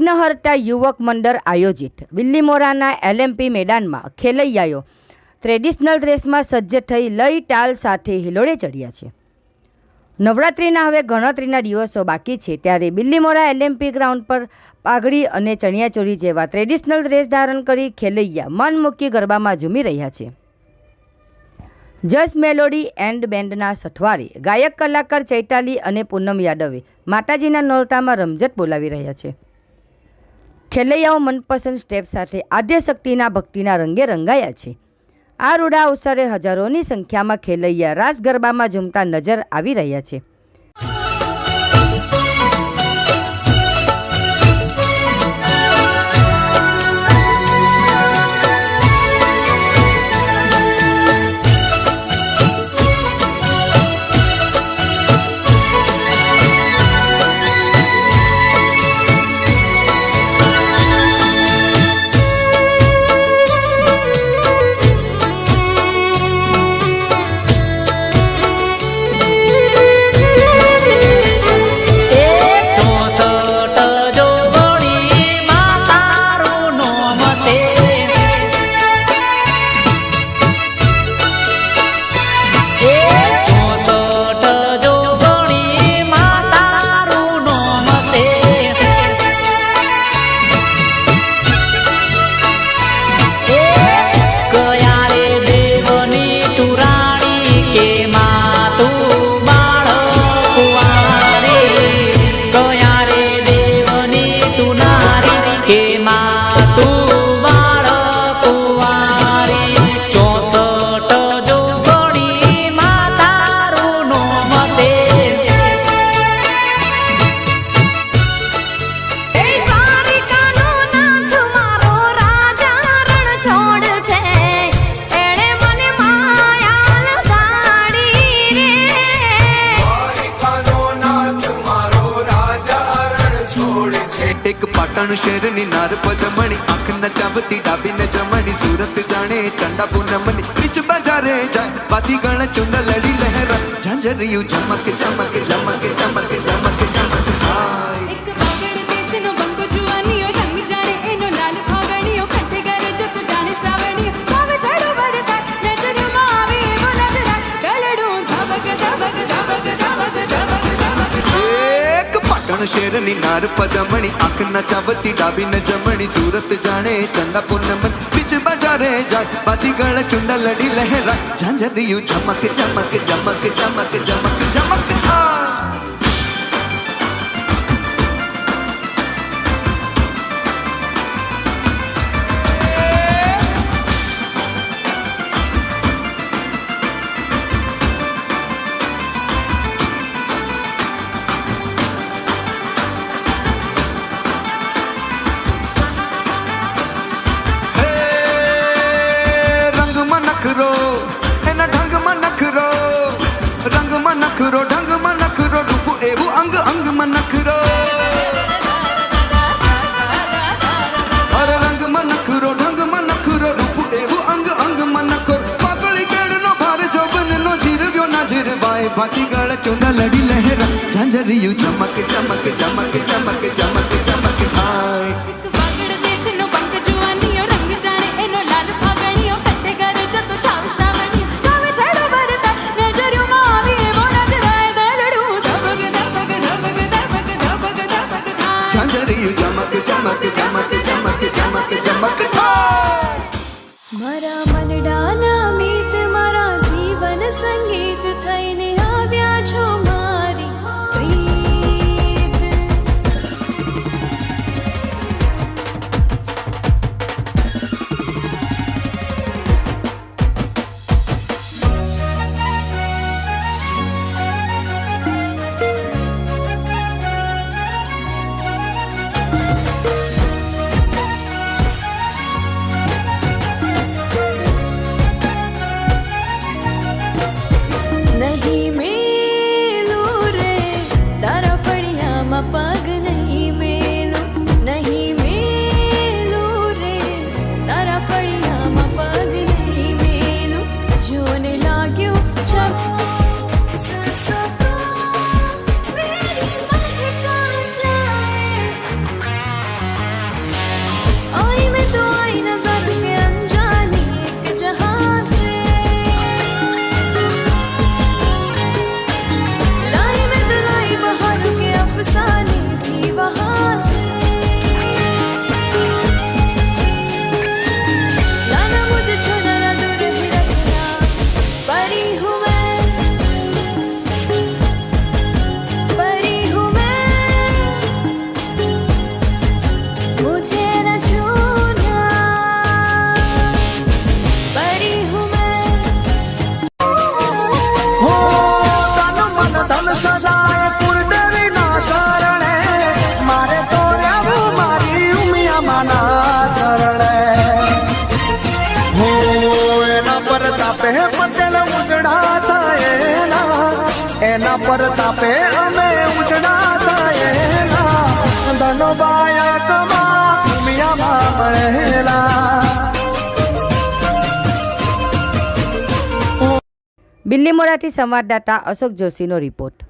વિઘ્નહર્તા યુવક મંડળ આયોજિત બિલ્લીમોરાના LMP મેદાનમાં ખેલૈયાઓ ટ્રેડિશનલ ડ્રેસમાં સજ્જ થઈ લઈ ટાલ સાથે હિલોળે ચડ્યા છે. નવરાત્રિના હવે ગણતરીના દિવસો બાકી છે ત્યારે બિલ્લીમોરા LMP ગ્રાઉન્ડ પર પાઘડી અને ચણિયાચોળી જેવા ટ્રેડિશનલ ડ્રેસ ધારણ કરી ખેલૈયા મન મૂકી ગરબામાં ઝૂમી રહ્યા છે. જસ મેલોડી એન્ડ બેન્ડના સથવારે ગાયક કલાકાર ચૈતાલી અને પૂનમ યાદવે માતાજીના નોરતામાં રમઝટ બોલાવી રહ્યા છે. ખેલૈયાઓ મનપસંદ સ્ટેપ સાથે આદ્યશક્તિના ભક્તિના રંગે રંગાયા છે. આ રૂડા અવસરે હજારોની સંખ્યામાં ખેલૈયા રાસ ગરબામાં ઝૂમતા નજર આવી રહ્યા છે. પાટણ શેરની નાર પદમણી આંખ નચાવતી ડાબી ન જમણી સુરત જાણે ચંડા પૂનમની બીચ બજારે જાય પાતી ગણ ચુંદ લડી લહેરા ઝંઝરિયું ચમક ચમક ચમક ચમક ચમક ચમક એક વાગડ દેશનો બંકો જુવાનીઓ રંગ જાણે એનો લાલ ફાગણીઓ કંઠે ગરે જતો જાણે શ્રાવણીઓ સાવે ચડો વરતા નજરમાં આવે એવો નજરા ગલડું ધબક ધબક ધબક ધબક ધબક એક પાટણ શેરની નાર પદમણી આંખ નચાવતી ડાબી ન જમણી સુરત જાણે ચંદા પૂનમની બીચ બજારે જાય પાતી ગળ ચુંદ લડી લહેરા ઝંઝરિયું ચમક ચમક ચમક ચમક ચમક ચમક એના ઢંગમાં નખરો રંગમાં નખરો ઢંગમાં નખરો રૂપ એવું અંગ અંગમાં નખરો અરે રંગમાં નખરો ઢંગમાં નખરો રૂપ એવું અંગ અંગમાં નખરો પાતળી કેળનો ભાર જોબનનો જીરવ્યો ના જીરવાય ભાતી ગળ ચુંદા લડી લહેરા ઝંઝરિયું ચમક ચમક ચમક ચમક ચમક ચમક થાય એક વાગડ દેશનો બંકો જુવાનીઓ રંગ જાણે એનો લાલ ફાગણીઓ કંઠે ગરે જતો છાવ શ્રાવણીઓ સાવે ચડો વરતા નજરમાં આવે એવો નજરાય દલડું ધબક ધબક ધબક ધબક ધબક ધબક ઝંઝરિયું ચમક ચમક ચમક ચમક ચમક ચમક થાય મારા મનડાના મીત મારા જીવન સંગીત થઈને આવ્યા છો મારી પ્રીત ઉજડા થયેલા એના પર તાપે અમે ઉજડા થયેલા ધનો બાયકમાં ભૂમિયામાં મળેલા. બિલ્લીમોરાથી સંવાદદાતા અશોક જોશીનો રિપોર્ટ.